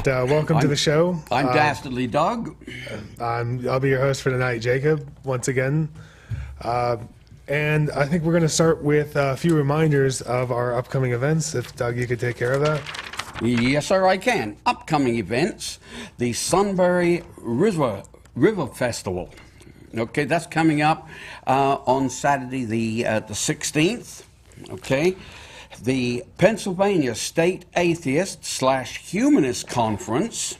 welcome to the show. I'm Dastardly Doug. I'll be your host for tonight, Jacob, once again. And I think we're going to start with a few reminders of our upcoming events. If, Doug, you could take care of that. Yes, sir, I can. Upcoming events, the Sunbury River Festival. Okay, that's coming up on Saturday the 16th. Okay. The Pennsylvania State Atheist / Humanist Conference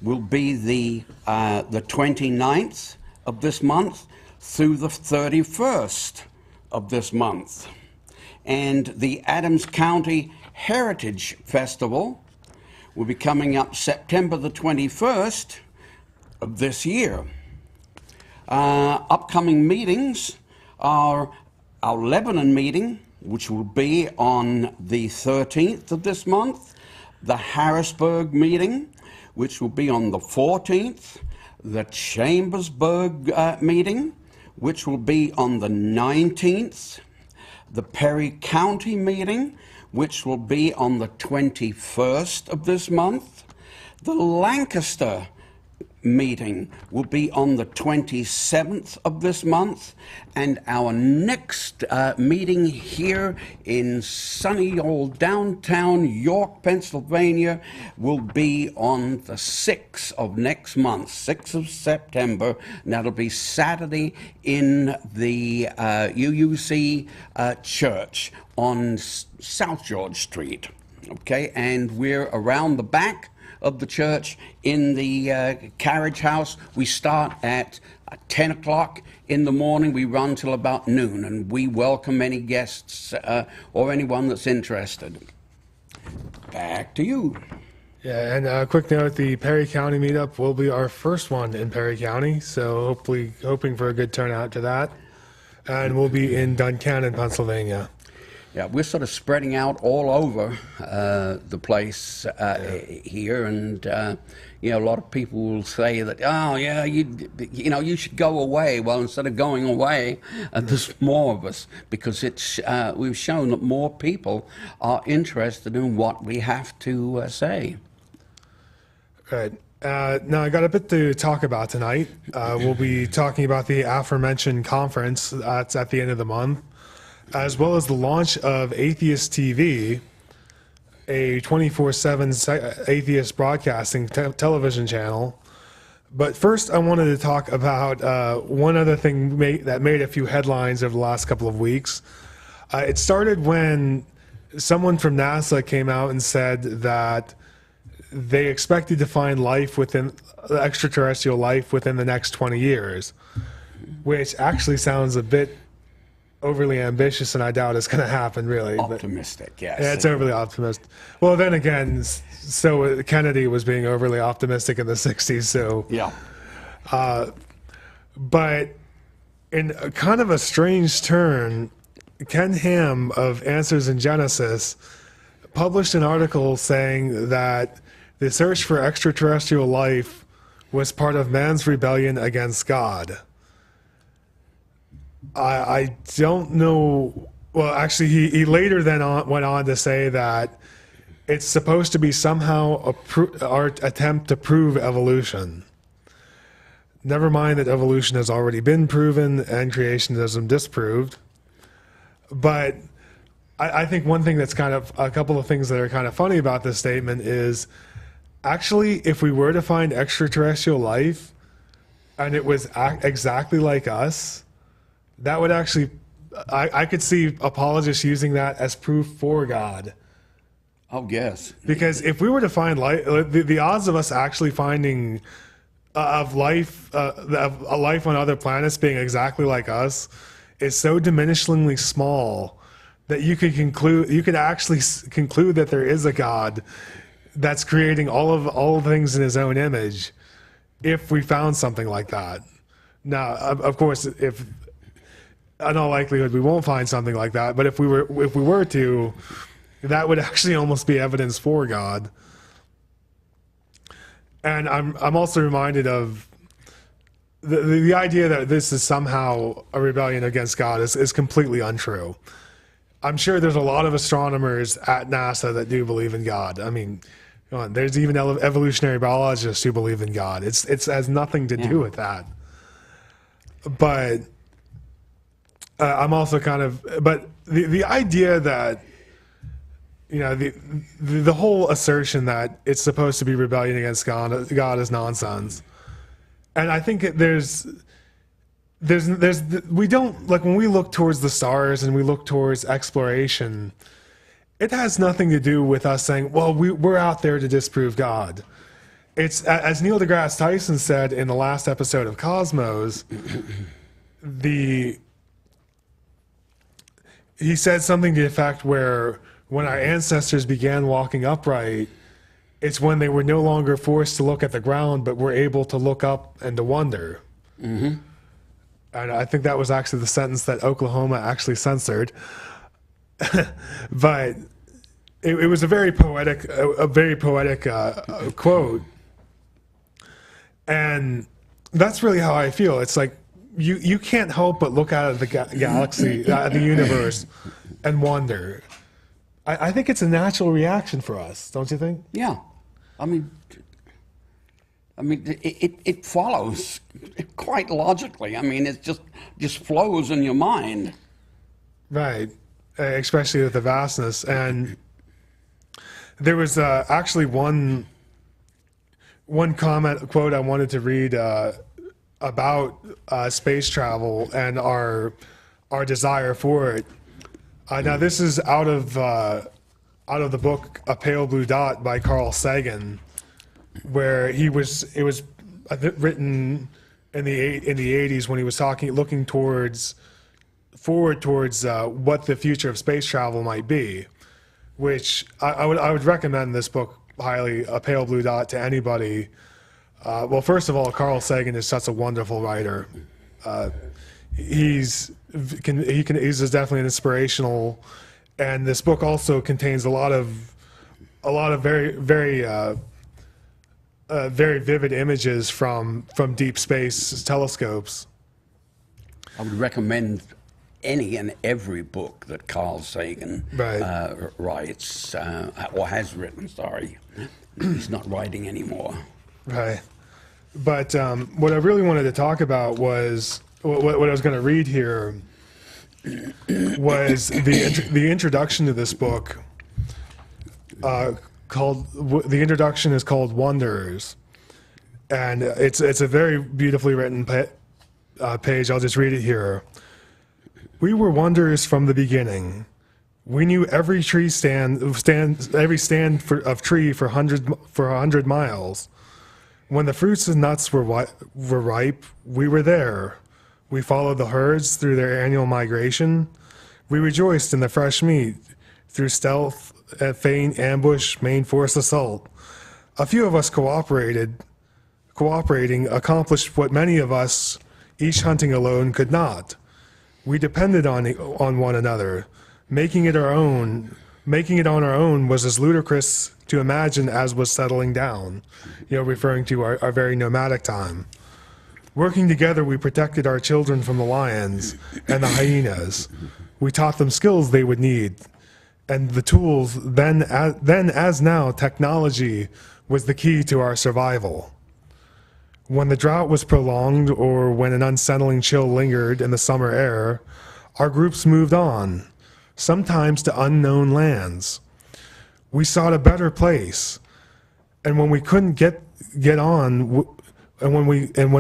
will be the 29th of this month through the 31st of this month. And the Adams County Heritage Festival will be coming up September the 21st of this year. Upcoming meetings are our Lebanon meeting, which will be on the 13th of this month, the Harrisburg meeting, which will be on the 14th, the Chambersburg meeting, which will be on the 19th, the Perry County meeting, which will be on the 21st of this month, the Lancaster meeting will be on the 27th of this month, and our next meeting here in sunny old downtown York, Pennsylvania will be on the 6th of next month, 6th of September, and that'll be Saturday in the UUC Church on South George Street. Okay, and we're around the back of the church in the carriage house. We start at 10 o'clock in the morning. We run till about noon, and we welcome any guests or anyone that's interested. Back to you. Yeah, and a quick note, the Perry County meetup will be our first one in Perry County, so hoping for a good turnout to that. And we'll be in Duncannon, Pennsylvania. Yeah, we're sort of spreading out all over the place here, and a lot of people will say that, oh yeah, you should go away. Well, instead of going away, there's more of us, because we've shown that more people are interested in what we have to say. Right. Now I got a bit to talk about tonight. We'll be talking about the aforementioned conference that's at the end of the month, as well as the launch of Atheist TV, a 24/7 atheist broadcasting television channel. But first, I wanted to talk about one other thing that made a few headlines over the last couple of weeks. It started when someone from NASA came out and said that they expected to find extraterrestrial life within the next 20 years, which actually sounds a bit overly ambitious, and I doubt it's going to happen, really. Optimistic, yes. Yeah, it's overly optimistic. Well, then again, so Kennedy was being overly optimistic in the 60s, so... Yeah. But in a kind of a strange turn, Ken Ham of Answers in Genesis published an article saying that the search for extraterrestrial life was part of man's rebellion against God. I don't know. Well, actually, he later then went on to say that it's supposed to be somehow our attempt to prove evolution. Never mind that evolution has already been proven and creationism disproved. But I think one thing that's a couple of things that are kind of funny about this statement is, actually, if we were to find extraterrestrial life and it was exactly like us, that would actually, I could see apologists using that as proof for God. Oh, yes. Because if we were to find life, the odds of us actually finding of life on other planets being exactly like us is so diminishingly small that you could actually conclude that there is a God that's creating all things in his own image, if we found something like that. Now, of course, if in all likelihood we won't find something like that, but if we were to, that would actually almost be evidence for God. And I'm also reminded of the idea that this is somehow a rebellion against God is completely untrue. I'm sure there's a lot of astronomers at NASA that do believe in God. I mean, There's even evolutionary biologists who believe in God. It has nothing to do with that. But I'm also but the idea that, the whole assertion that it's supposed to be rebellion against God is nonsense. And I think we don't, like, when we look towards the stars and we look towards exploration, it has nothing to do with us saying, well, we're out there to disprove God. It's, as Neil deGrasse Tyson said in the last episode of Cosmos, he said something to the effect where when our ancestors began walking upright, it's when they were no longer forced to look at the ground, but were able to look up and to wonder. Mm-hmm. And I think that was actually the sentence that Oklahoma actually censored. But it was a very poetic quote. And that's really how I feel. It's like you can't help but look out at the galaxy, at the universe, and wonder. I think it's a natural reaction for us, don't you think? Yeah. I mean, it follows quite logically. I mean, it just flows in your mind. Right. Especially with the vastness. And there was actually one quote I wanted to read about space travel and our desire for it. Now this is out of the book A Pale Blue Dot by Carl Sagan, where it was written in the 80s when he was looking forward towards what the future of space travel might be, which I would recommend this book highly, A Pale Blue Dot, to anybody. Well, first of all, Carl Sagan is such a wonderful writer. He's definitely an inspirational, and this book also contains a lot of very vivid images from deep space telescopes. I would recommend any and every book that Carl Sagan writes or has written. Sorry, he's not writing anymore. Right. But what I really wanted to talk about was what I was going to read here was the introduction to this book. The introduction is called Wonders, and it's a very beautifully written page. I'll just read it here. We were wonders from the beginning. We knew every tree of tree for 100 miles. When the fruits and nuts were ripe, we were there. We followed the herds through their annual migration. We rejoiced in the fresh meat through stealth, feign, ambush, main force assault. A few of us cooperating, accomplished what many of us, each hunting alone, could not. We depended on one another. Making it on our own was as ludicrous to imagine as was settling down, referring to our very nomadic time. Working together, we protected our children from the lions and the hyenas. We taught them skills they would need, and the tools. Then as now, technology was the key to our survival. When the drought was prolonged, or when an unsettling chill lingered in the summer air, our groups moved on, sometimes to unknown lands. We sought a better place, and when we couldn't get on, when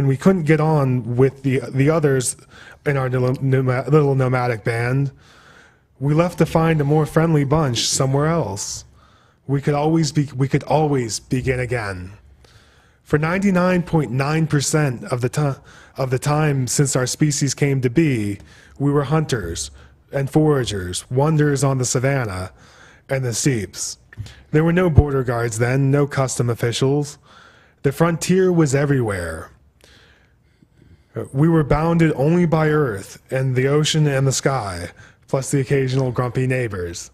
we couldn't get on with the others in our little nomadic band, we left to find a more friendly bunch somewhere else. We could always begin again. For 99.9% of the time since our species came to be, we were hunters and foragers, wonders on the savannah and the steppes. There were no border guards then, no custom officials. The frontier was everywhere. We were bounded only by earth and the ocean and the sky, plus the occasional grumpy neighbors.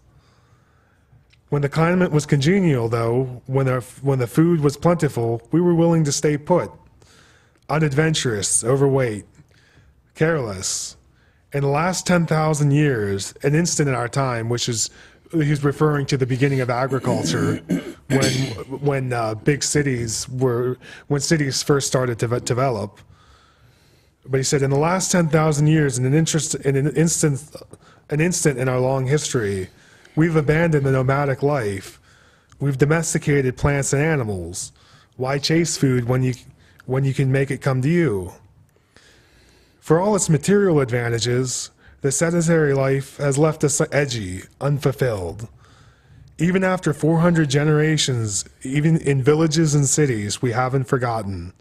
When the climate was congenial, though, when the food was plentiful, we were willing to stay put. Unadventurous, overweight, careless. In the last 10,000 years, an instant in our time, which is he's referring to the beginning of agriculture when cities first started to develop. But he said, in the last 10,000 years, in an instant in our long history, we've abandoned the nomadic life. We've domesticated plants and animals. Why chase food when you can make it come to you? For all its material advantages, the sedentary life has left us edgy, unfulfilled. Even after 400 generations, even in villages and cities, we haven't forgotten.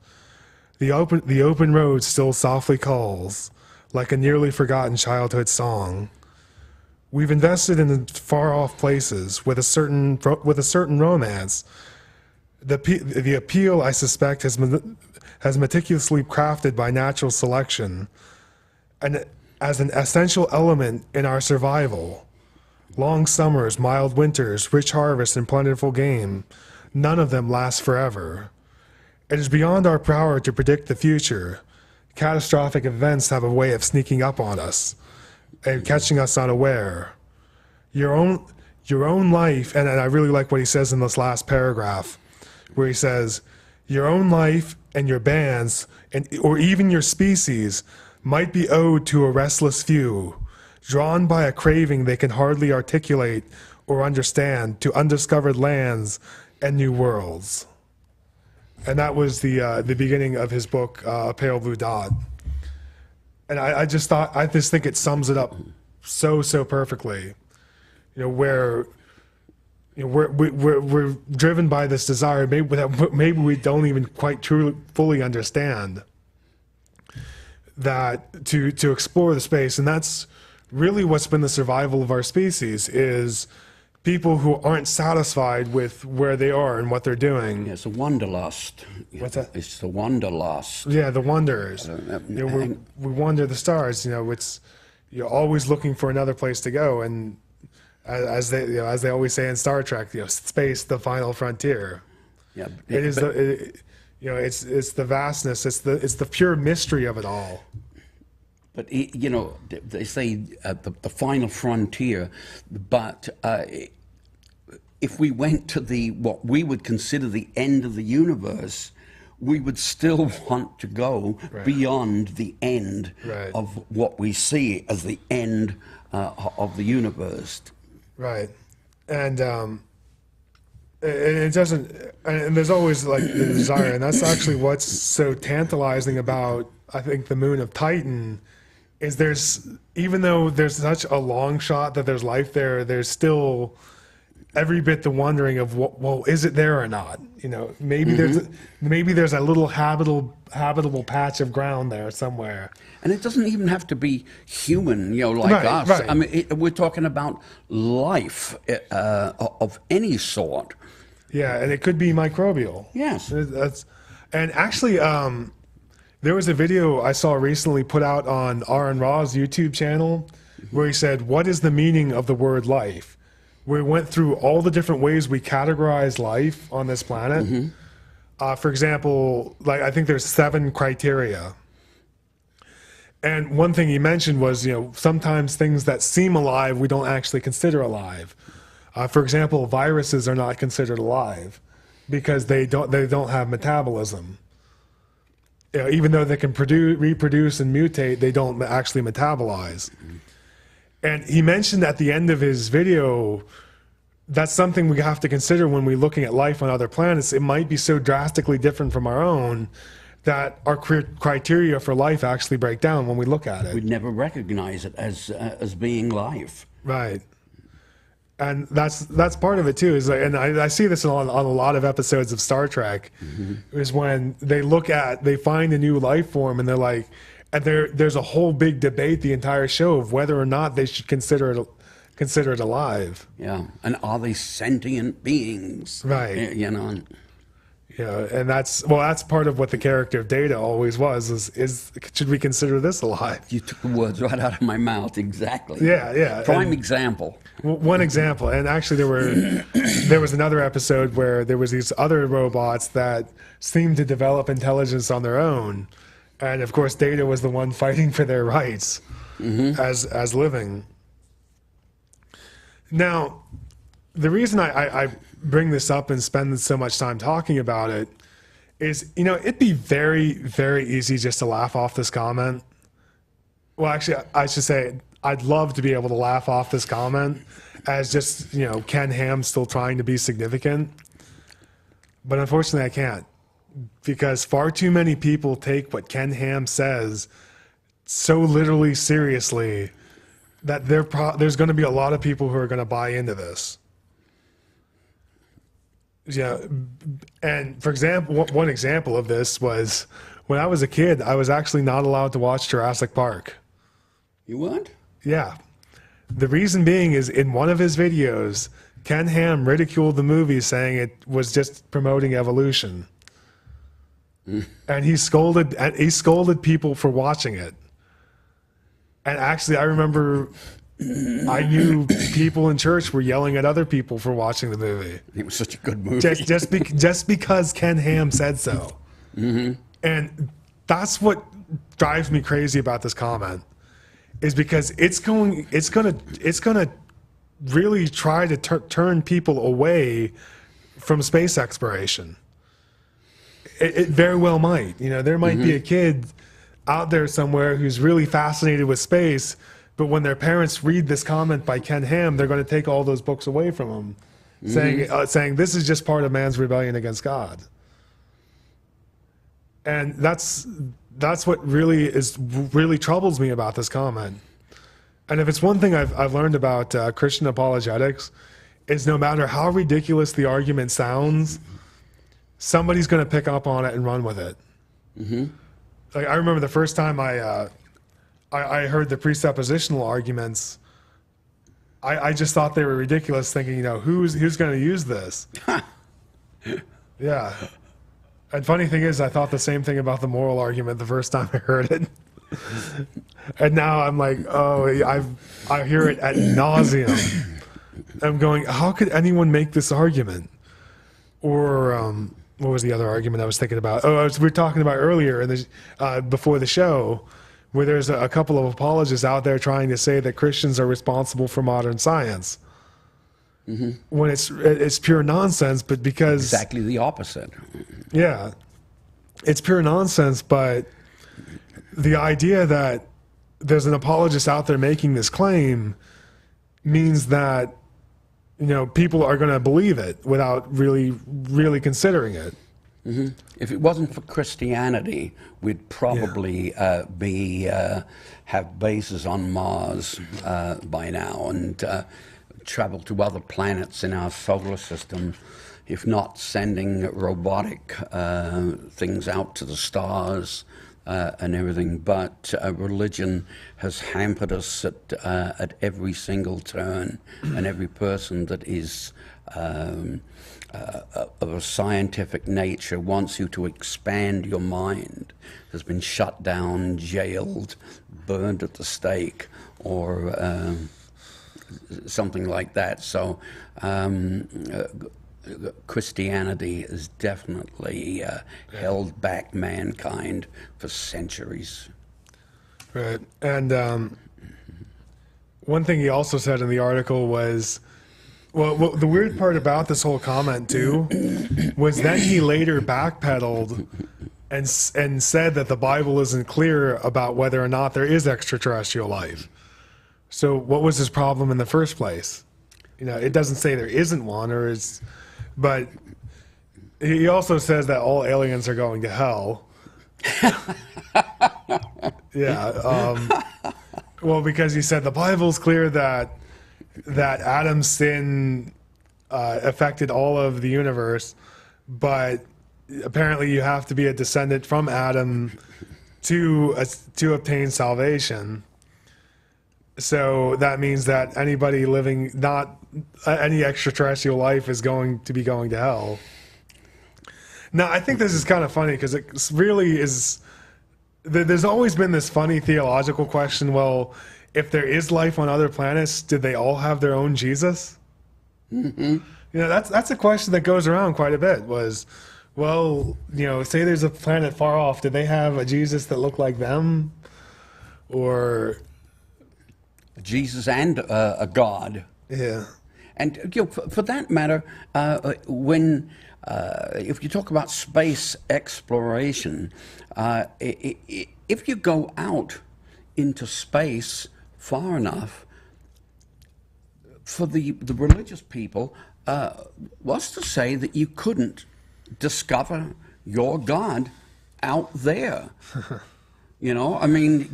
The open road still softly calls, like a nearly forgotten childhood song. We've invested in far-off places with a certain romance. The appeal, I suspect, has meticulously crafted by natural selection, and as an essential element in our survival. Long summers, mild winters, rich harvests, and plentiful game, none of them last forever. It is beyond our power to predict the future. Catastrophic events have a way of sneaking up on us and catching us unaware. Your own life, and I really like what he says in this last paragraph, where he says, your own life and your bands, or even your species, might be owed to a restless few, drawn by a craving they can hardly articulate or understand, to undiscovered lands and new worlds. And that was the beginning of his book, A Pale Blue Dot. And I just think it sums it up so perfectly. Where we're driven by this desire, maybe we don't even quite truly fully understand, that to explore the space. And that's really what's been the survival of our species, is people who aren't satisfied with where they are and what they're doing. Yeah, it's a wanderlust. What's that? It's the wanderlust. Yeah, the wanderers. We wander the stars. You're always looking for another place to go, and as they always say in Star Trek, space, the final frontier. Yeah, it is it's the vastness. It's the pure mystery of it all. But they say the final frontier. But if we went to what we would consider the end of the universe, we would still want to go beyond the end of what we see as the end of the universe. Right, and it doesn't. And there's always like the desire, and that's actually what's so tantalizing about, I think, the moon of Titan. Is even though there's such a long shot that there's life there, there's still every bit the wondering of, well, is it there or not? Maybe there's a little habitable patch of ground there somewhere. And it doesn't even have to be human, like us. Right. I mean, we're talking about life of any sort. Yeah, and it could be microbial. Yes. And actually, there was a video I saw recently put out on Aaron Ra's YouTube channel where he said, what is the meaning of the word life? We went through all the different ways we categorize life on this planet. For example, I think there's 7 criteria. And one thing he mentioned was, sometimes things that seem alive, we don't actually consider alive. For example, viruses are not considered alive because they don't have metabolism. Even though they can reproduce and mutate, they don't actually metabolize. And he mentioned at the end of his video, that's something we have to consider when we're looking at life on other planets. It might be so drastically different from our own that our criteria for life actually break down when we look at it. We'd never recognize it as being life. Right. And that's part of it too. And I see this on a lot of episodes of Star Trek, is when they find a new life form, and they're like, and there's a whole big debate the entire show of whether or not they should consider it alive. Yeah, and are they sentient beings? Right. Yeah, and that's part of what the character of Data always was. Is should we consider this alive? You took the words right out of my mouth. Exactly. Yeah. Prime example. One example, and actually there was another episode where there was these other robots that seemed to develop intelligence on their own, and of course Data was the one fighting for their rights as living. Now, the reason I bring this up and spend so much time talking about it is, it'd be very, very easy just to laugh off this comment. Well, actually, I should say I'd love to be able to laugh off this comment as just, Ken Ham still trying to be significant. But unfortunately, I can't, because far too many people take what Ken Ham says so literally seriously that there's going to be a lot of people who are going to buy into this. Yeah, and for example, one example of this was when I was a kid, I was actually not allowed to watch Jurassic Park. You weren't? Yeah. The reason being is in one of his videos, Ken Ham ridiculed the movie, saying it was just promoting evolution. And he scolded people for watching it. And actually, I remember I knew people in church were yelling at other people for watching the movie. It was such a good movie. Just because Ken Ham said so. Mm-hmm. And that's what drives me crazy about this comment, is because it's gonna really try to turn people away from space exploration. It very well might. There might be a kid out there somewhere who's really fascinated with space, but when their parents read this comment by Ken Ham, they're going to take all those books away from them, saying this is just part of man's rebellion against God. And that's what really troubles me about this comment. And if it's one thing I've learned about Christian apologetics, is no matter how ridiculous the argument sounds, somebody's going to pick up on it and run with it. Mm-hmm. Like, I remember the first time I heard the presuppositional arguments, I just thought they were ridiculous, thinking, who's going to use this? Yeah. And funny thing is, I thought the same thing about the moral argument the first time I heard it. And now I'm like, I hear it ad nauseum. I'm going, how could anyone make this argument? Or what was the other argument I was thinking about? We were talking about earlier before the show, where there's a couple of apologists out there trying to say that Christians are responsible for modern science. Mm-hmm. When it's pure nonsense, but because... Exactly the opposite. Yeah. It's pure nonsense, but the idea that there's an apologist out there making this claim means that people are going to believe it without really, really considering it. Mm-hmm. If it wasn't for Christianity, we'd probably have bases on Mars by now and travel to other planets in our solar system, if not sending robotic things out to the stars and everything. But religion has hampered us at every single turn, and every person that is of a scientific nature wants you to expand your mind has been shut down, jailed, burned at the stake, or something like that. So Christianity has definitely held back mankind for centuries. Right. And one thing he also said in the article was, well, the weird part about this whole comment too was then he later backpedaled and said that the Bible isn't clear about whether or not there is extraterrestrial life. So what was his problem in the first place? It doesn't say there isn't one, but he also says that all aliens are going to hell. Yeah. Well, because he said the Bible's clear that Adam's sin affected all of the universe, but apparently you have to be a descendant from Adam to obtain salvation. So that means that anybody living not any extraterrestrial life is going to be going to hell. Now, I think this is kind of funny because it really is. There's always been this funny theological question. Well, if there is life on other planets, did they all have their own Jesus? Mm-hmm. That's a question that goes around quite a bit. Say there's a planet far off, did they have a Jesus that looked like them, or Jesus and a God? Yeah. And for that matter, when if you talk about space exploration, if you go out into space far enough, for the religious people, was to say that you couldn't discover your God out there. I mean,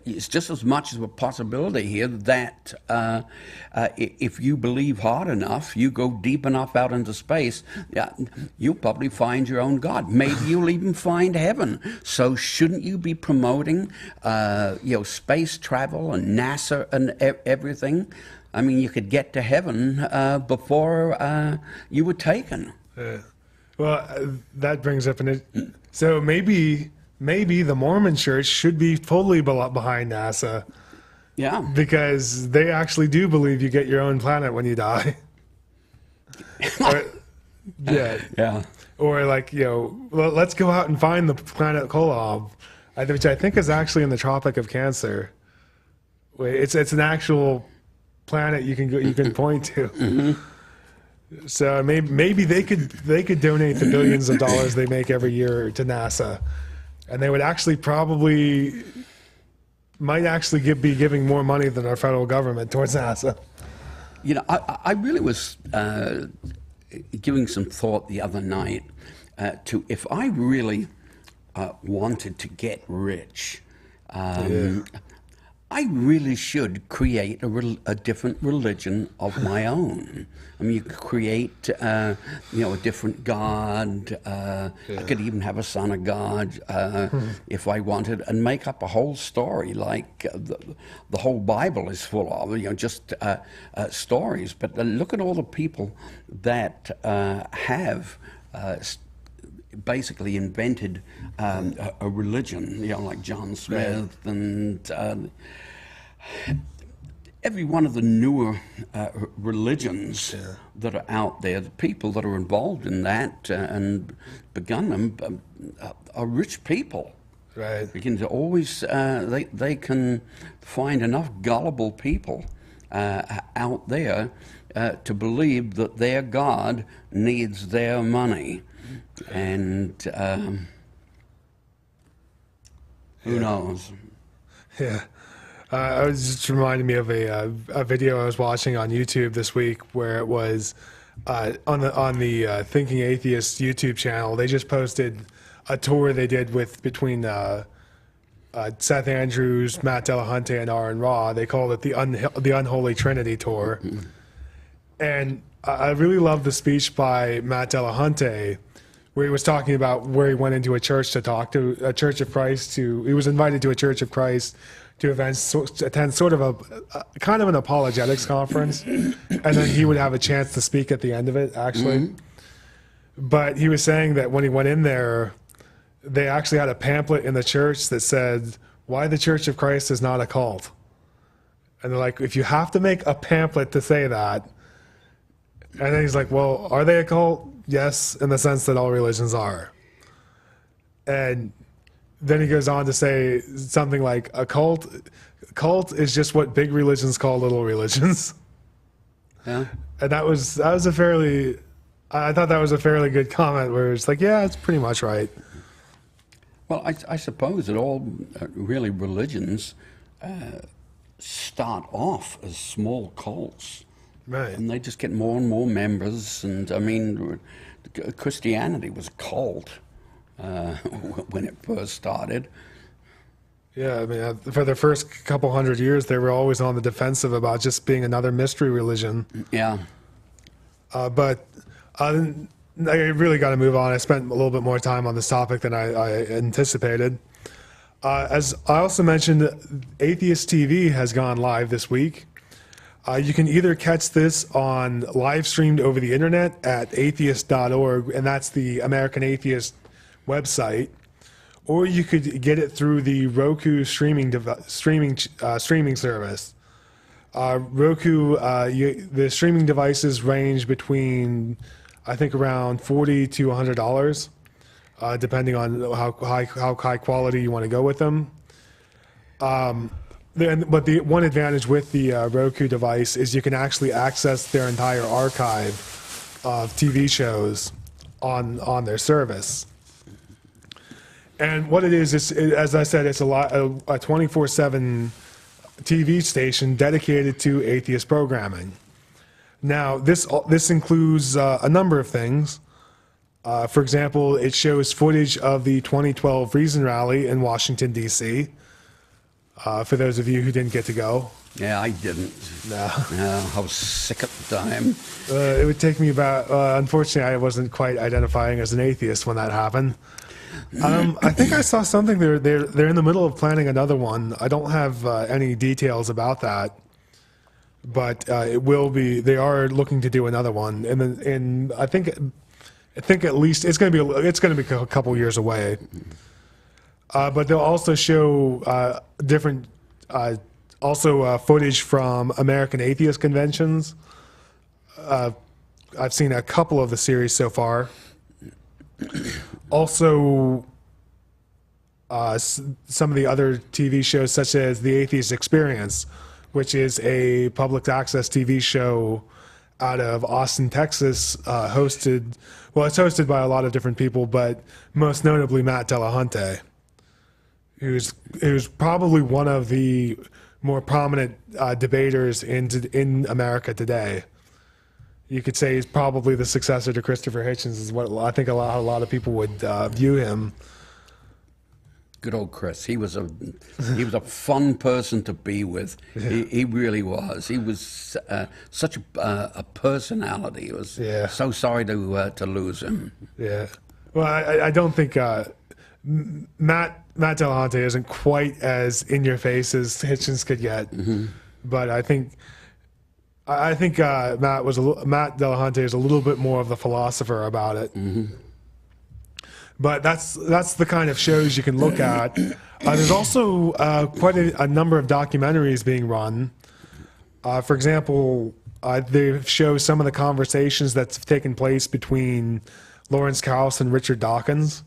it's just as much as a possibility here that if you believe hard enough, you go deep enough out into space, you'll probably find your own God. Maybe you'll even find heaven. So shouldn't you be promoting, space travel and NASA and everything? I mean, you could get to heaven before you were taken. Well, that brings up so maybe the Mormon Church should be fully behind NASA. Yeah. Because they actually do believe you get your own planet when you die. Yeah. Or let's go out and find the planet Kolob, which I think is actually in the Tropic of Cancer. It's an actual planet you can point to. Mm-hmm. So maybe they could donate the billions of dollars they make every year to NASA, and they would actually might actually be giving more money than our federal government towards NASA. I really was giving some thought the other night to if I really wanted to get rich. I really should create a different religion of my own. I mean, you could create, a different God. I could even have a son of God if I wanted, and make up a whole story like the whole Bible is full of, just stories. But look at all the people that have basically invented a religion, like John Smith and every one of the newer religions that are out there. The people that are involved in that and begun them are rich people. Right. They can always they can find enough gullible people out there to believe that their God needs their money. And who knows? Yeah. I was just reminding me of a video I was watching on YouTube this week where it was on the Thinking Atheist YouTube channel. They just posted a tour they did between Seth Andrews, Matt Dillahunty, and Aaron Ra. They called it the Unholy Trinity Tour. And I really loved the speech by Matt Dillahunty, where he was talking about where he went into a church to talk to a Church of Christ. He was invited to a Church of Christ to attend sort of a kind of an apologetics conference, and then he would have a chance to speak at the end of it, actually. Mm-hmm. But he was saying that when he went in there, they actually had a pamphlet in the church that said, "Why the Church of Christ is not a cult." And they're like, if you have to make a pamphlet to say that, and then he's like, well, are they a cult? Yes, in the sense that all religions are. And then he goes on to say something like a cult is just what big religions call little religions. Yeah. And I thought that was a fairly good comment where it's like, yeah, it's pretty much right. Well, I suppose that all really religions start off as small cults. Right. And they just get more and more members. And I mean, Christianity was a cult when it first started. Yeah, I mean, for the first couple hundred years, they were always on the defensive about just being another mystery religion. Yeah. But I really got to move on. I spent a little bit more time on this topic than I anticipated. As I also mentioned, Atheist TV has gone live this week. You can either catch this on live streamed over the internet at atheist.org, and that's the American Atheist website, or you could get it through the Roku streaming service. Roku, the streaming devices range between, I think, around $40 to $100, depending on how high quality you want to go with them. but the one advantage with the Roku device is you can actually access their entire archive of TV shows on their service. And what it is, as I said, it's a 24/7 TV station dedicated to atheist programming. Now, this includes a number of things. For example, it shows footage of the 2012 Reason Rally in Washington, D.C., for those of you who didn't get to go. Yeah, I didn't. No. No, I was sick at the time. It would take me about, unfortunately, I wasn't quite identifying as an atheist when that happened. I think I saw something, they're in the middle of planning another one. I don't have any details about that, but it will be, they are looking to do another one. And I think at least it's going to be a couple years away. But they'll also show different, footage from American atheist conventions. I've seen a couple of the series so far. Also, some of the other TV shows, such as The Atheist Experience, which is a public access TV show out of Austin, Texas, hosted by a lot of different people, but most notably Matt Dillahunty, who's probably one of the more prominent debaters in America today. You could say he's probably the successor to Christopher Hitchens, is what I think a lot of people would view him. Good old Chris. He was a fun person to be with. Yeah. He really was. He was such a personality. It was so sorry to lose him. Yeah. Well, I don't think Matt Dillahunty isn't quite as in your face as Hitchens could get, but I think Matt Dillahunty is a little bit more of the philosopher about it. But that's the kind of shows you can look at. There's also quite a number of documentaries being run. For example, they show some of the conversations that's taken place between Lawrence Krauss and Richard Dawkins.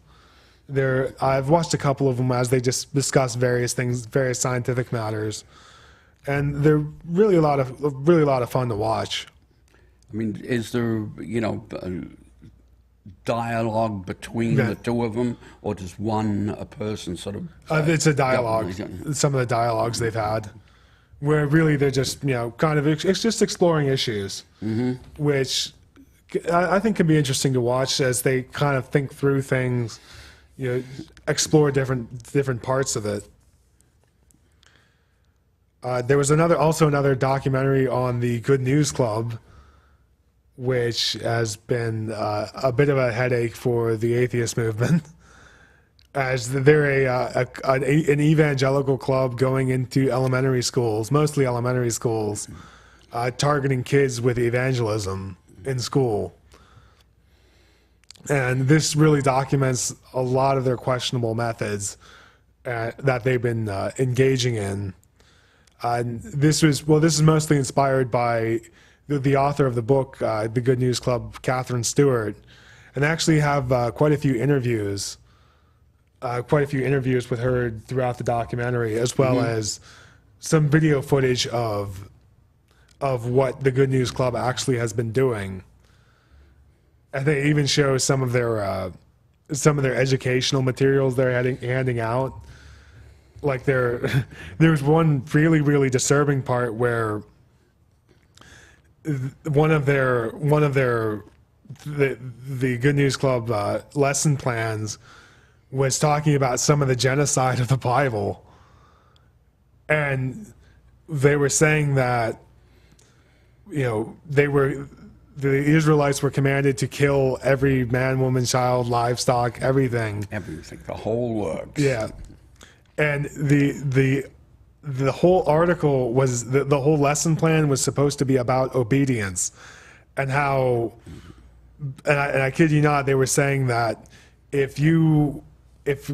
I've watched a couple of them as they just discuss various things, various scientific matters. And they're really a lot of fun to watch. I mean, is there, dialogue between the two of them, or just one person sort of? It's a dialogue. Some of the dialogues they've had, where really they're just it's just exploring issues, which I think can be interesting to watch as they kind of think through things, explore different parts of it. There was another documentary on the Good News Club, which has been a bit of a headache for the atheist movement, as they're an evangelical club going into elementary schools, mostly elementary schools, targeting kids with evangelism in school. And this really documents a lot of their questionable methods that they've been engaging in. This is mostly inspired by the author of the book, The Good News Club, Catherine Stewart, and I actually have quite a few interviews with her throughout the documentary, as well as some video footage of what the Good News Club actually has been doing. And they even show some of their educational materials they're handing out. Like there was one really, really disturbing part where one of the Good News Club lesson plans was talking about some of the genocide of the Bible, and they were saying that the Israelites were commanded to kill every man, woman, child, livestock, everything, the whole works. Yeah. And the whole article was, the whole lesson plan was supposed to be about obedience, and how, and I kid you not, they were saying that if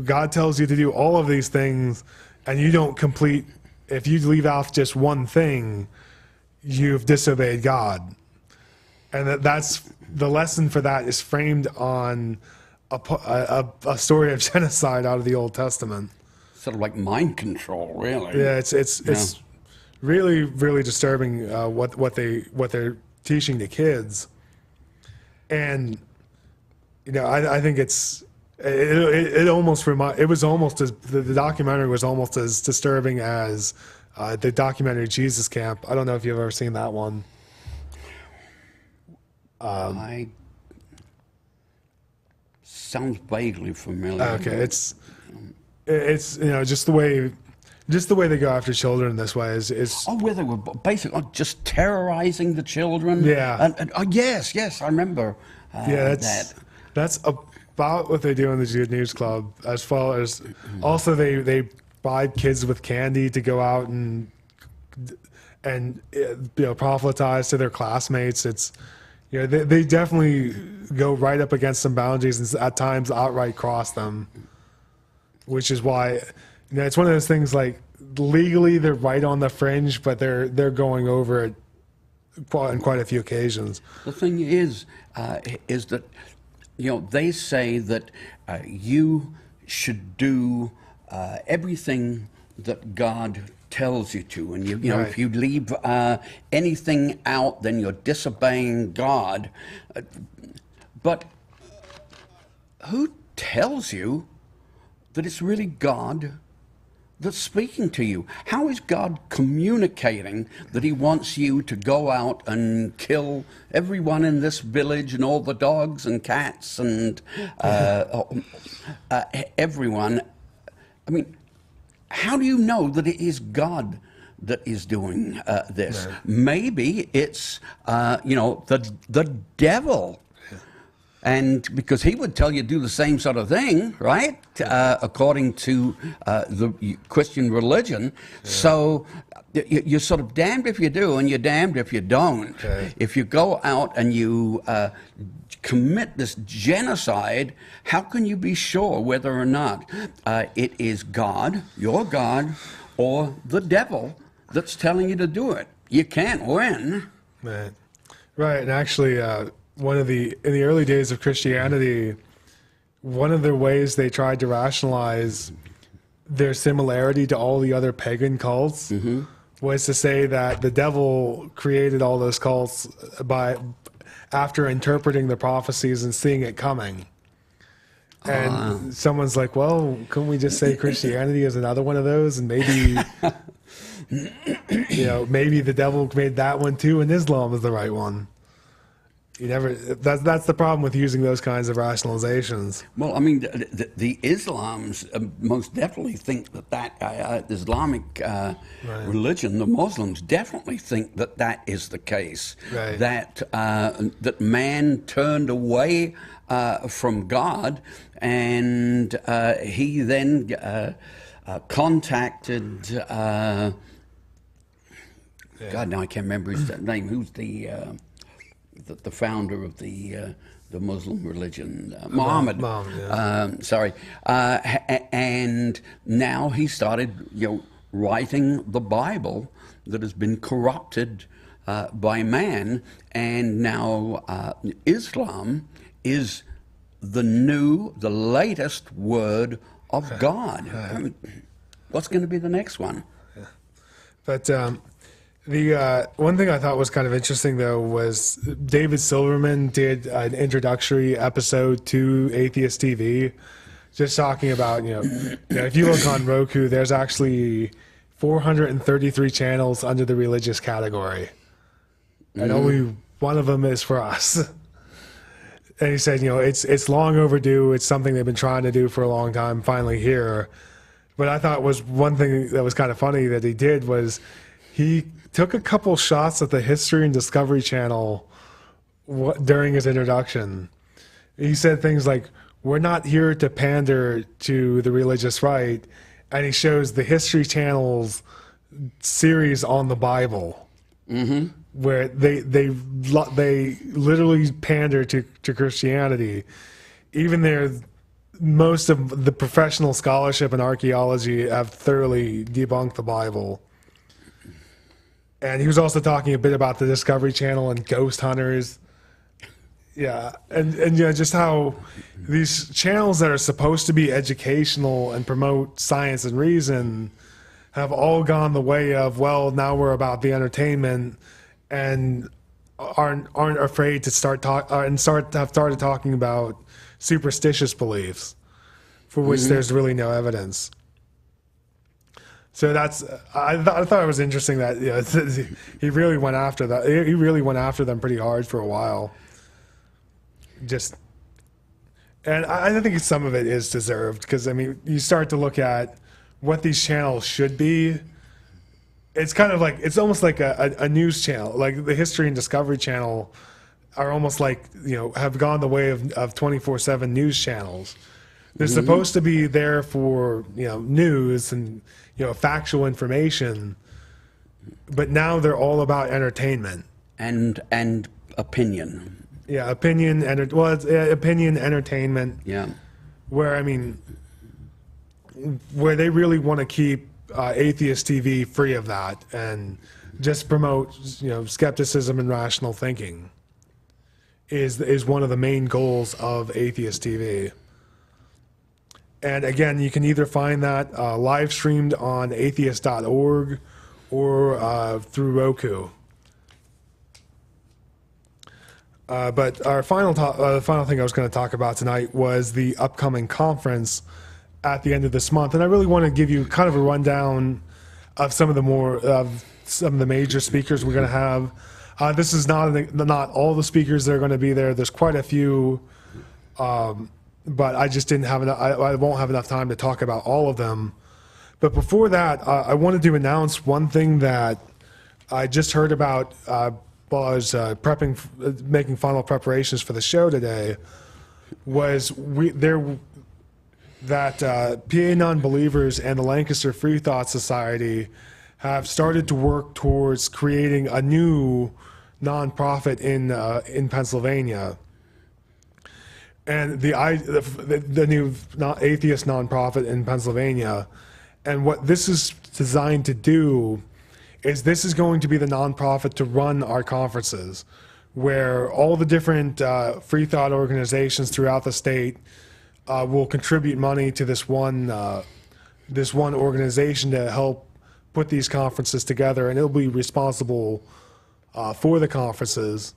God tells you to do all of these things and you don't complete, if you leave out just one thing, you've disobeyed God. And that's the lesson for that is framed on a story of genocide out of the Old Testament. sort of like mind control, really. Yeah, it's really really disturbing what they're teaching the kids, and I think it almost it was almost as the documentary was almost as disturbing as the documentary Jesus Camp. I don't know if you've ever seen that one. Sounds vaguely familiar. Okay, it's just the way they go after children in this way is where they were basically just terrorizing the children. Yeah. And yes, I remember that. That's about what they do in the Good News Club. As far as also they bribe kids with candy to go out and proselytize to their classmates. It's they definitely go right up against some boundaries and at times outright cross them, which is why it's one of those things like legally they're right on the fringe, but they're going over it on quite a few occasions. The thing is that they say that you should do everything that God tells you to, and Right. if you leave anything out, then you're disobeying God. But who tells you that it's really God that's speaking to you? How is God communicating that he wants you to go out and kill everyone in this village and all the dogs and cats and everyone? I mean, how do you know that it is God that is doing this? Right. Maybe it's the devil. And because he would tell you to do the same sort of thing, right? According to the Christian religion. Yeah. So you're sort of damned if you do and you're damned if you don't. Okay. If you go out and you commit this genocide, how can you be sure whether or not it is God, your God, or the devil that's telling you to do it? You can't win. Right. And actually, in the early days of Christianity, one of the ways they tried to rationalize their similarity to all the other pagan cults was to say that the devil created all those cults after interpreting the prophecies and seeing it coming. And someone's like, well, couldn't we just say Christianity is another one of those? And maybe, maybe the devil made that one too, and Islam is the right one. That's the problem with using those kinds of rationalizations. Well, I mean, the Islams most definitely think that Islamic religion, the Muslims definitely think that is the case. Right. That man turned away from God, and he then contacted. God, now I can't remember his name. Who's the founder of the Muslim religion, Muhammad. Sorry, and now he started, writing the Bible that has been corrupted by man, and now Islam is the latest word of God. I mean, what's going to be the next one? But the one thing I thought was kind of interesting, though, was David Silverman did an introductory episode to Atheist TV, just talking about, if you look on Roku, there's actually 433 channels under the religious category, and only one of them is for us. And he said, it's long overdue. It's something they've been trying to do for a long time, finally here. But I thought was one thing that was kind of funny that he did was he took a couple shots at the History and Discovery Channel during his introduction. He said things like, we're not here to pander to the religious right. And he shows the History Channel's series on the Bible, where they literally pander to Christianity. Even most of the professional scholarship and archaeology have thoroughly debunked the Bible. And he was also talking a bit about the Discovery Channel and ghost hunters. Yeah, and just how these channels that are supposed to be educational and promote science and reason have all gone the way of, well, now we're about the entertainment, and aren't afraid to have started talking about superstitious beliefs for which there's really no evidence. So I thought it was interesting that he really went after that. He really went after them pretty hard for a while. And I think some of it is deserved, because I mean, you start to look at what these channels should be. It's almost like a news channel, like the History and Discovery Channel are almost like, have gone the way of 24/7 news channels. They're supposed to be there for, news and, factual information, but now they're all about entertainment and opinion. Yeah, opinion, opinion, entertainment. Yeah. Where, I mean, where they really want to keep Atheist TV free of that and just promote, skepticism and rational thinking is one of the main goals of Atheist TV. And again, you can either find that live streamed on atheist.org or through Roku. But our the final thing I was going to talk about tonight was the upcoming conference at the end of this month, and I really want to give you kind of a rundown of some of the major speakers we're going to have. This is not all the speakers that are going to be there. There's quite a few, but I just didn't have enough. I won't have enough time to talk about all of them. But before that, I wanted to announce one thing that I just heard about. While I was making final preparations for the show today, was that PA Nonbelievers and the Lancaster Free Thought Society have started to work towards creating a new nonprofit in Pennsylvania, and the new atheist nonprofit in Pennsylvania, and what this is designed to do is this is going to be the nonprofit to run our conferences, where all the different free thought organizations throughout the state will contribute money to this one organization to help put these conferences together, and it'll be responsible for the conferences.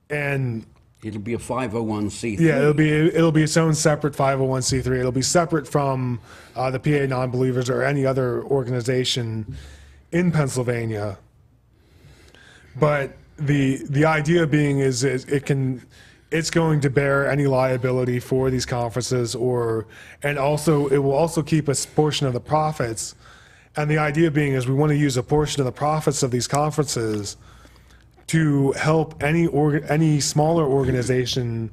And it'll be a 501c3. Yeah, it'll be its own separate 501c3. It'll be separate from the PA Nonbelievers or any other organization in Pennsylvania. But the idea being is it's going to bear any liability for these conferences, and also it will also keep a portion of the profits. And the idea being is we want to use a portion of the profits of these conferences to help any smaller organization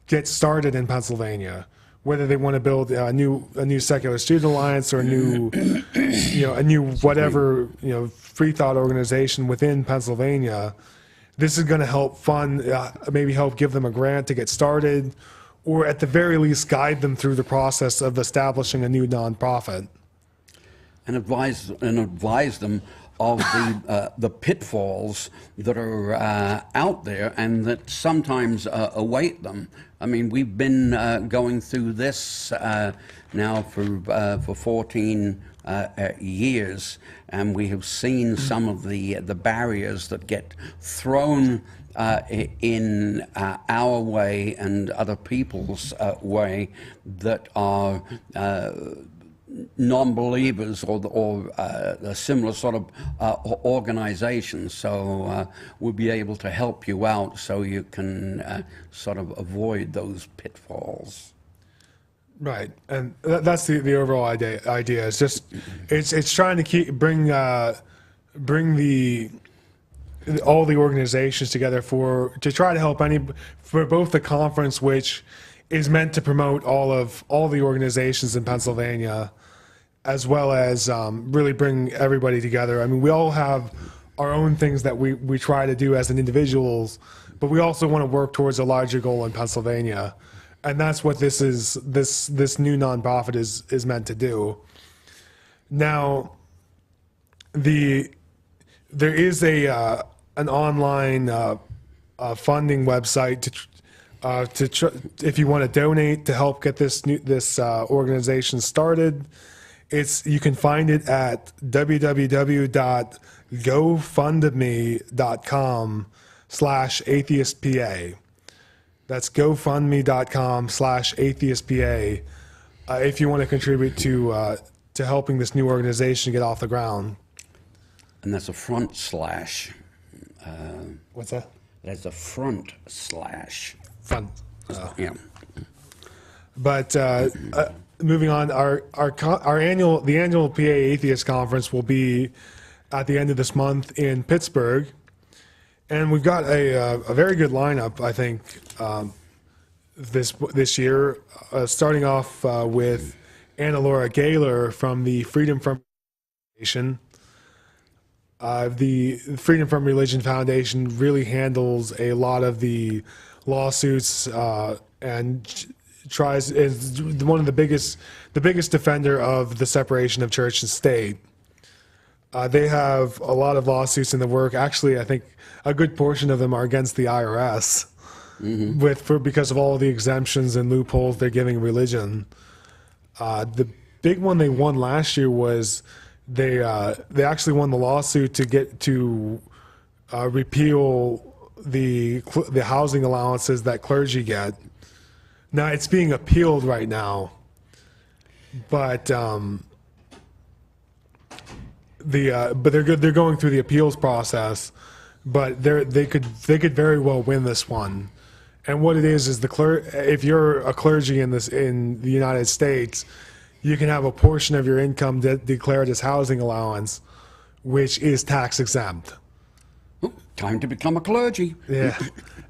get started in Pennsylvania, whether they want to build a new secular student alliance or a new whatever free thought organization within Pennsylvania. This is going to help fund, maybe help give them a grant to get started, or at the very least guide them through the process of establishing a new nonprofit. And advise them of the pitfalls that are out there and that sometimes await them. I mean, we've been going through this now for 14 years, and we have seen some of the barriers that get thrown in our way and other people's way that are non-believers or a similar sort of organizations. So we'll be able to help you out so you can sort of avoid those pitfalls. Right, and that's the overall idea. It's just it's trying to bring all the organizations together to try to help for both the conference, which is meant to promote all the organizations in Pennsylvania, as well as really bring everybody together. I mean, we all have our own things that we try to do as individuals, but we also want to work towards a larger goal in Pennsylvania. And that's what this new nonprofit is meant to do. Now, there is an online funding website If you want to donate to help get this organization started, you can find it at www.gofundme.com/atheistpa. That's gofundme.com/atheistpa. If you want to contribute to helping this new organization get off the ground. And that's a front slash. What's that? That's a front slash. Fun. Yeah. But moving on, the annual PA Atheist Conference will be at the end of this month in Pittsburgh, and we've got a very good lineup, I think, this year. Starting off with Anna Laura Gaylor from the Freedom from Foundation. The Freedom from Religion Foundation really handles a lot of the lawsuits and is one of the biggest defender of the separation of church and state. They have a lot of lawsuits in the work. Actually, I think a good portion of them are against the IRS, because of all the exemptions and loopholes they're giving religion. The big one they won last year was they actually won the lawsuit to repeal the housing allowances that clergy get. Now it's being appealed right now, but they're going through the appeals process. But they could very well win this one. And what it is if you're a clergy in the United States, you can have a portion of your income declared as housing allowance, which is tax exempt. Time to become a clergy. Yeah,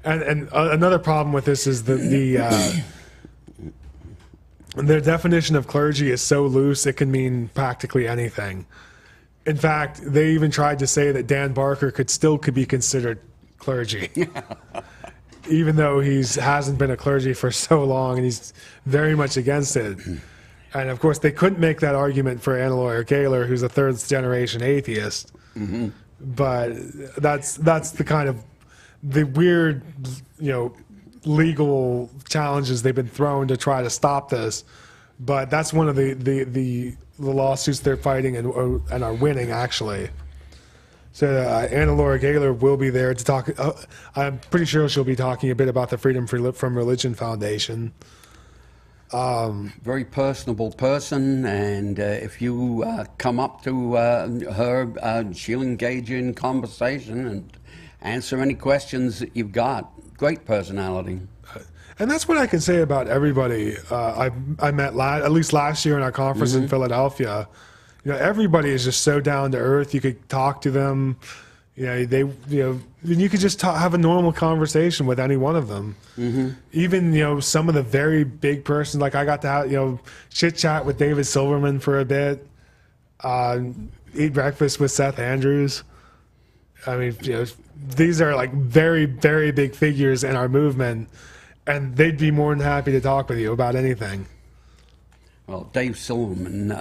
and another problem with this is their definition of clergy is so loose it can mean practically anything. In fact, they even tried to say that Dan Barker could be considered clergy, even though he hasn't been a clergy for so long, and he's very much against it. And of course, they couldn't make that argument for Anna Laura Gaylor, who's a third-generation atheist. But that's the kind of the weird, legal challenges they've been thrown to try to stop this. But that's one of the lawsuits they're fighting and are winning, actually. So Anna Laura Gaylor will be there to talk. I'm pretty sure she'll be talking a bit about the Freedom from Religion Foundation. Very personable person, and if you come up to her, she'll engage you in conversation and answer any questions that you've got. Great personality. And that's what I can say about everybody I met at least last year in our conference in Philadelphia. Everybody is just so down to earth. You could talk to them. You could just have a normal conversation with any one of them. Even some of the very big persons, like I got to have chit chat with David Silverman for a bit, eat breakfast with Seth Andrews. I mean, these are like very, very big figures in our movement, and they'd be more than happy to talk with you about anything. Well, Dave Silverman,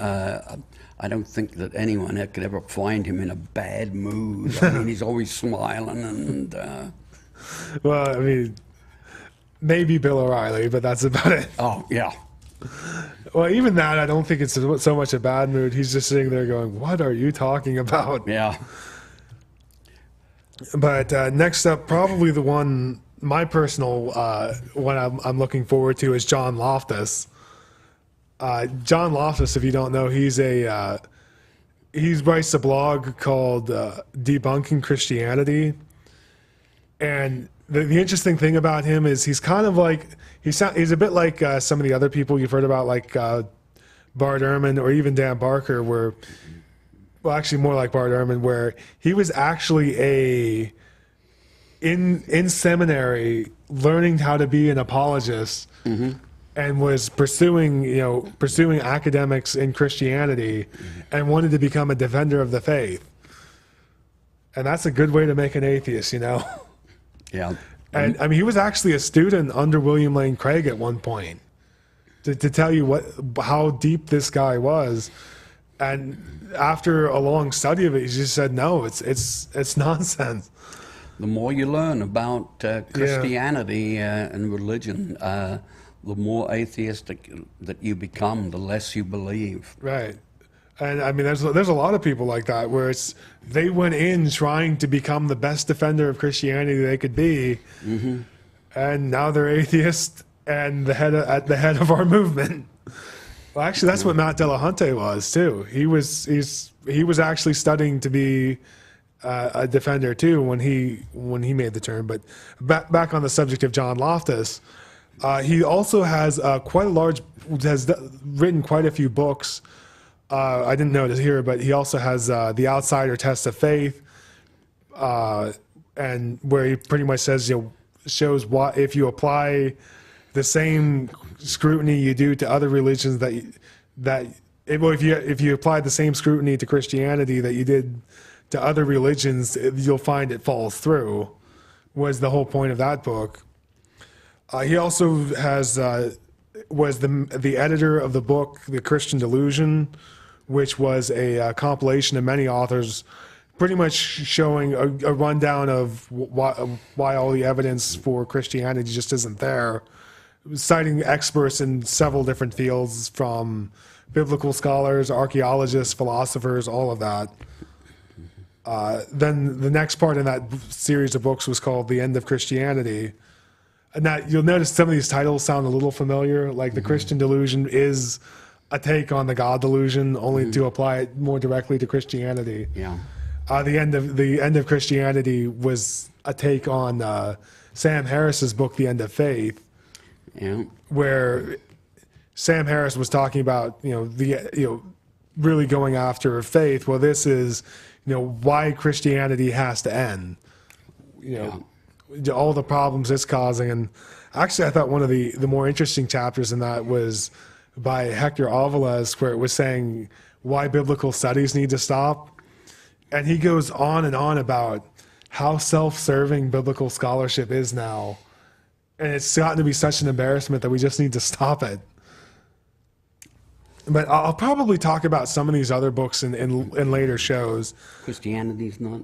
I don't think that anyone could ever find him in a bad mood. I mean, he's always smiling and... Well, I mean, maybe Bill O'Reilly, but that's about it. Oh, yeah. Well, even that, I don't think it's so much a bad mood. He's just sitting there going, what are you talking about? Yeah. But next up, probably the one, my personal one I'm looking forward to is John Loftus. John Loftus, if you don't know, he writes a blog called Debunking Christianity. And the interesting thing about him is he's kind of like, he's a bit like some of the other people you've heard about, like Bart Ehrman or even Dan Barker, actually more like Bart Ehrman, where he was actually in seminary learning how to be an apologist. And was pursuing academics in Christianity and wanted to become a defender of the faith. And that's a good way to make an atheist, Yeah. And I mean, he was actually a student under William Lane Craig at one point to tell you how deep this guy was. And after a long study of it, he just said, no, it's nonsense. The more you learn about Christianity and religion, the more atheistic that you become, the less you believe. Right. And I mean, there's a lot of people like that where they went in trying to become the best defender of Christianity they could be, and now they're atheist and at the head of our movement. Well, actually, that's what Matt Dillahunty was too. He was actually studying to be a defender too when he made the turn. But back on the subject of John Loftus, he also has has written quite a few books. I didn't notice here, but he also has The Outsider Test of Faith, and where he pretty much says, shows what if you apply the same scrutiny you do to other religions if you apply the same scrutiny to Christianity that you did to other religions, you'll find it falls through. Was the whole point of that book. He also was the editor of the book The Christian Delusion, which was a compilation of many authors pretty much showing a rundown of why all the evidence for Christianity just isn't there, citing experts in several different fields, from biblical scholars, archaeologists, philosophers, all of that. Then the next part in that series of books was called The End of Christianity. And that you'll notice some of these titles sound a little familiar, like The Christian Delusion is a take on the God delusion, only to apply it more directly to Christianity. Yeah. The End of Christianity was a take on Sam Harris's book, The End of Faith, where Sam Harris was talking about really going after faith. Well, this is why Christianity has to end. All the problems it's causing. And actually, I thought one of the more interesting chapters in that was by Hector Alvarez, where it was saying why biblical studies need to stop. And he goes on and on about how self-serving biblical scholarship is now. And it's gotten to be such an embarrassment that we just need to stop it. But I'll probably talk about some of these other books in later shows. Christianity's not...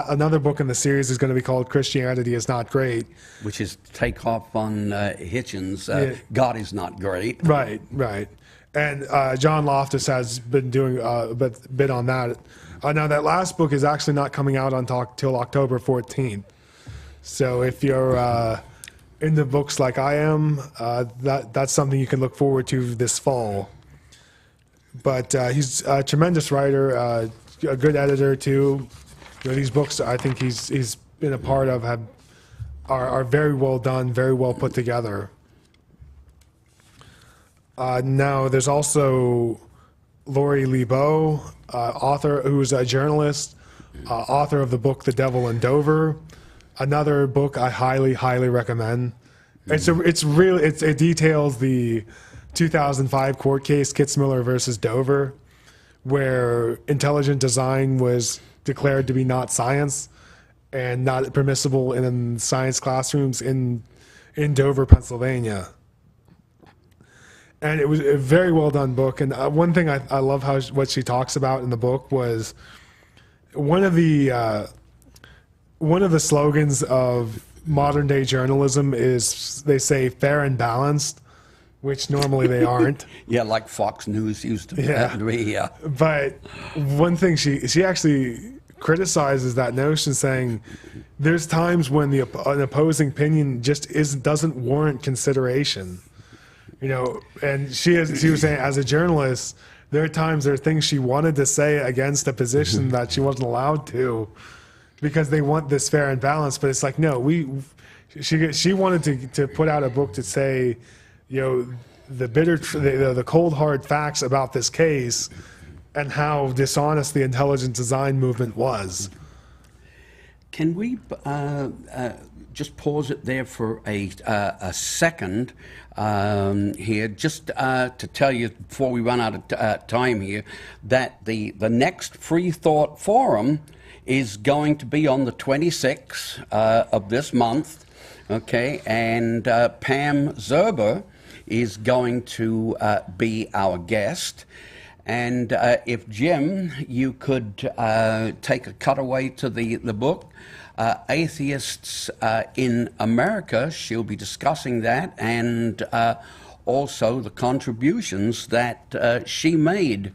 another book in the series is going to be called Christianity is Not Great. Which is take off on Hitchens, God is Not Great. Right. And John Loftus has been doing a bit on that. Now, that last book is actually not coming out until October 14th. So if you're into books like I am, that's something you can look forward to this fall. But he's a tremendous writer, a good editor too. These books I think he's been a part of are very well done, very well put together. Now there's also Lori Lebow, author who's a journalist, author of the book The Devil in Dover. Another book I highly, highly recommend. It details the 2005 court case Kitzmiller versus Dover, where intelligent design was declared to be not science and not permissible in science classrooms in Dover, Pennsylvania. And it was a very well done book. And one thing I love what she talks about in the book was one of the slogans of modern day journalism is, they say, fair and balanced, which normally they aren't. Yeah, like Fox News used to be. Yeah. But one thing she actually criticizes that notion, saying there's times when an opposing opinion just doesn't warrant consideration. And she was saying, as a journalist, there are things she wanted to say against a position that she wasn't allowed to, because they want this fair and balanced. But it's like, no, she wanted to put out a book to say, the cold hard facts about this case and how dishonest the intelligent design movement was. Can we just pause it there for a second here, just to tell you before we run out of time here, that the next Free Thought Forum is going to be on the 26th of this month, okay, and Pam Zerber is going to be our guest. And if Jim, you could take a cutaway to the book, Atheists in America, she'll be discussing that, and also the contributions that she made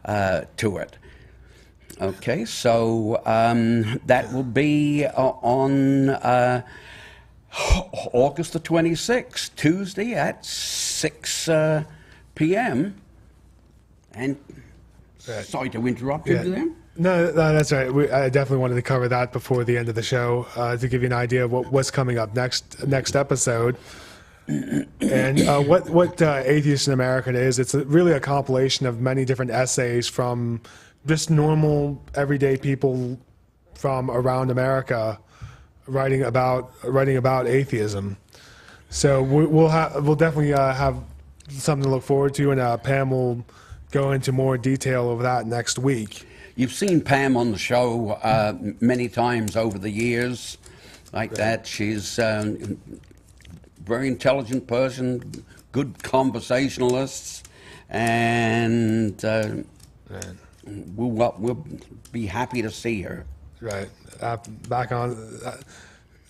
to it. Okay, so that will be on August the 26th, Tuesday at 6 p.m. And sorry to interrupt you there. No, that's right. I definitely wanted to cover that before the end of the show to give you an idea of what's coming up next episode. And what Atheist in America is, it's really a compilation of many different essays from just normal, everyday people from around America writing about atheism. So we'll definitely have something to look forward to, and Pam will go into more detail of that next week. You've seen Pam on the show many times over the years, like that. She's a very intelligent person, good conversationalist, and we'll be happy to see her. Right. Back on.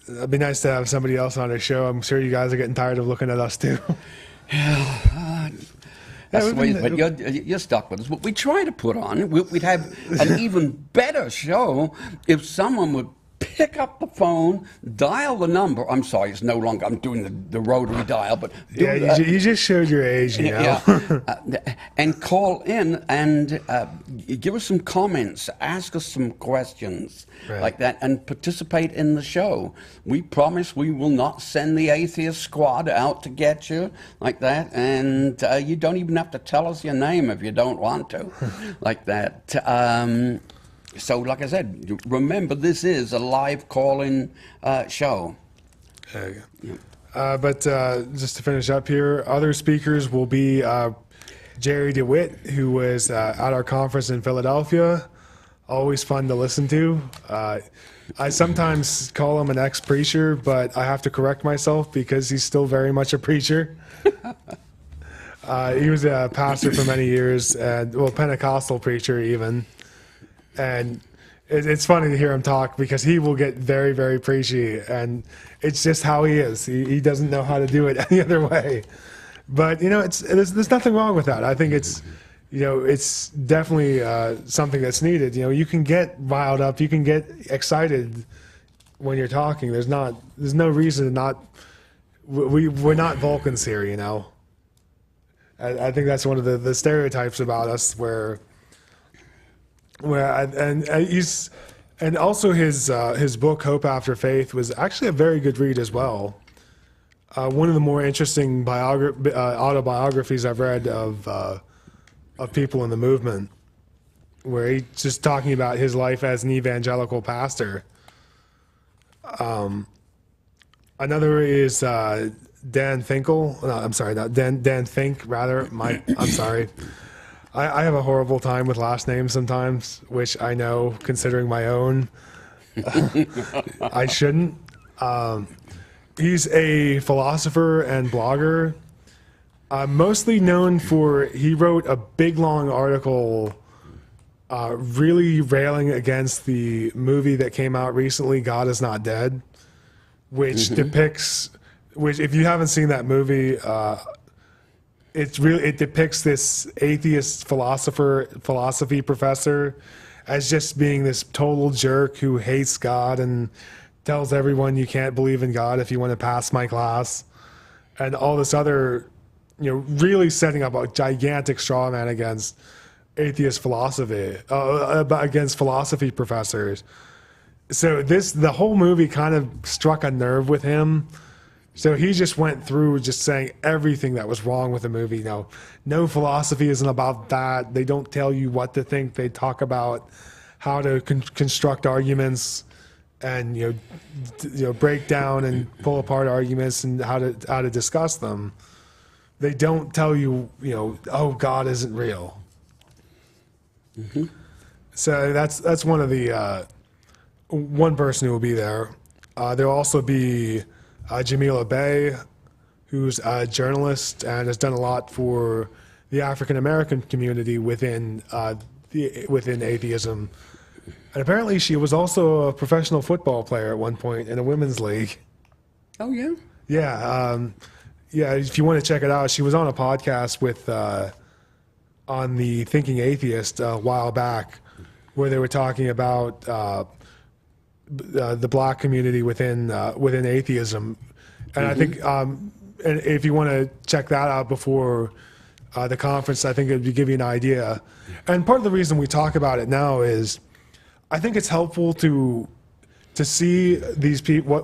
It'd be nice to have somebody else on our show. I'm sure you guys are getting tired of looking at us too. That's the way, but you're stuck with us. What we try to put on, we'd have an even better show if someone would pick up the phone, dial the number. I'm sorry, it's no longer, I'm doing the rotary dial, but you just showed your age, you know. And call in and give us some comments, ask us some questions like that, and participate in the show. We promise we will not send the atheist squad out to get you like that, and you don't even have to tell us your name if you don't want to like that. So, like I said, remember, this is a live call-in show. But just to finish up here, other speakers will be Jerry DeWitt, who was at our conference in Philadelphia. Always fun to listen to. I sometimes call him an ex-preacher, but I have to correct myself because he's still very much a preacher. He was a pastor for many years, and Pentecostal preacher even. And it's funny to hear him talk because he will get very, very preachy, and it's just how he is. He doesn't know how to do it any other way. But there's nothing wrong with that. I think it's definitely something that's needed. You can get riled up, you can get excited when you're talking. There's no reason to not. We're not Vulcans here, I think that's one of the stereotypes about us and also his book Hope After Faith was actually a very good read as well. One of the more interesting autobiographies I've read of people in the movement, where he's just talking about his life as an evangelical pastor. Another is Dan Finkel. No, I'm sorry, not Dan Fink rather. I'm sorry. I have a horrible time with last names sometimes, which I know, considering my own, I shouldn't. He's a philosopher and blogger, mostly known for, he wrote a big long article really railing against the movie that came out recently, God Is Not Dead, which depicts, if you haven't seen that movie, it depicts this atheist philosophy professor as just being this total jerk who hates God and tells everyone you can't believe in God if you want to pass my class, and all this other, really setting up a gigantic straw man against atheist philosophy, against philosophy professors. So the whole movie kind of struck a nerve with him. So he just went through just saying everything that was wrong with the movie. No philosophy isn't about that. They don't tell you what to think. They talk about how to construct arguments and break down and pull apart arguments and how to discuss them. They don't tell you, oh, God isn't real. So that's one of the one person who will be there. There'll also be Jamila Bey, who's a journalist and has done a lot for the African American community within within atheism. And apparently, she was also a professional football player at one point in a women's league. Oh yeah. Yeah, yeah. If you want to check it out, she was on a podcast with on the Thinking Atheist a while back, where they were talking about the black community within within atheism, and I think and if you want to check that out before the conference, I think it would give you an idea. And part of the reason we talk about it now is, I think it's helpful to see these people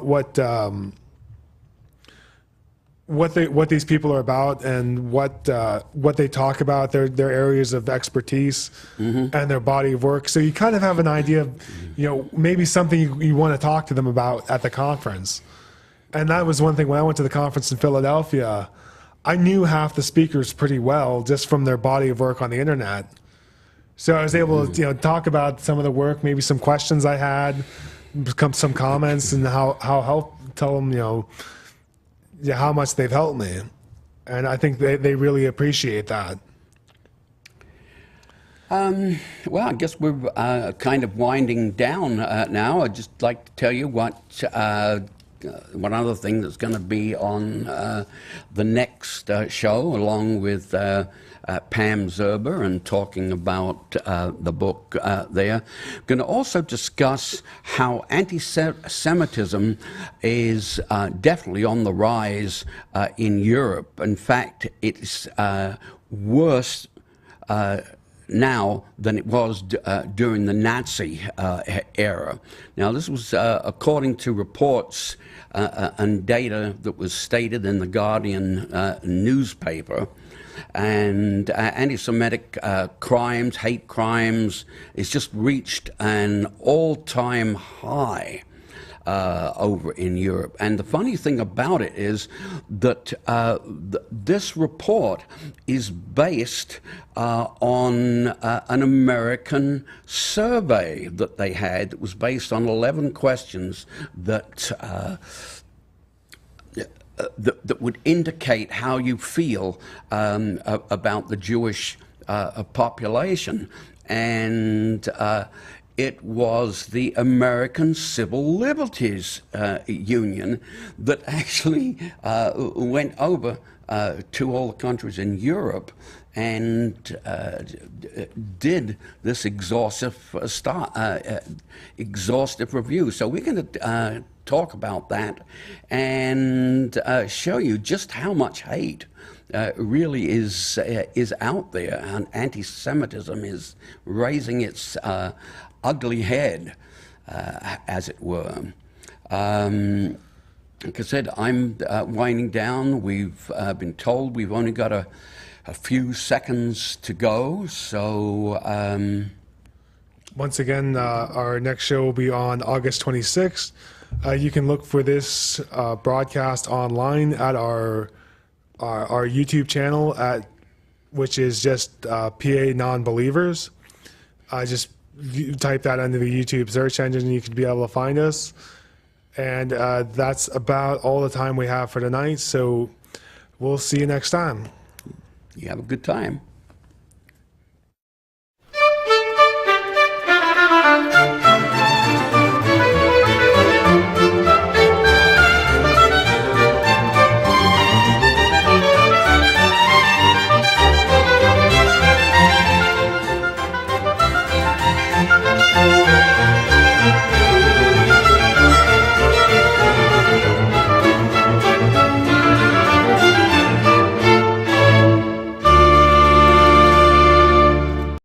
what these people are about and what they talk about, their areas of expertise and their body of work. So you kind of have an idea of, maybe something you want to talk to them about at the conference. And that was one thing when I went to the conference in Philadelphia. I knew half the speakers pretty well just from their body of work on the internet. So I was able to talk about some of the work, maybe some questions I had, some comments, and tell them how much they've helped me. And I think they really appreciate that. Well, I guess we're kind of winding down now. I'd just like to tell you one other thing that's going to be on the next show, along with Pam Zerber, and talking about the book there. Going to also discuss how anti-Semitism is definitely on the rise in Europe. In fact, it's worse now than it was during the Nazi era. Now, this was according to reports and data that was stated in the Guardian newspaper. And anti-Semitic crimes, hate crimes, it's just reached an all-time high over in Europe. And the funny thing about it is that this report is based on an American survey that they had that was based on 11 questions that would indicate how you feel about the Jewish population. And it was the American Civil Liberties Union that actually went over to all the countries in Europe and did this exhaustive review. So we're going to talk about that and show you just how much hate really is out there, and anti-Semitism is raising its ugly head, as it were. Like I said, I'm winding down. We've been told we've only got a few seconds to go, so once again, our next show will be on August 26th. You can look for this broadcast online at our YouTube channel, which is just PA Nonbelievers. Just type that into the YouTube search engine and you could be able to find us. And that's about all the time we have for tonight. So we'll see you next time. You have a good time.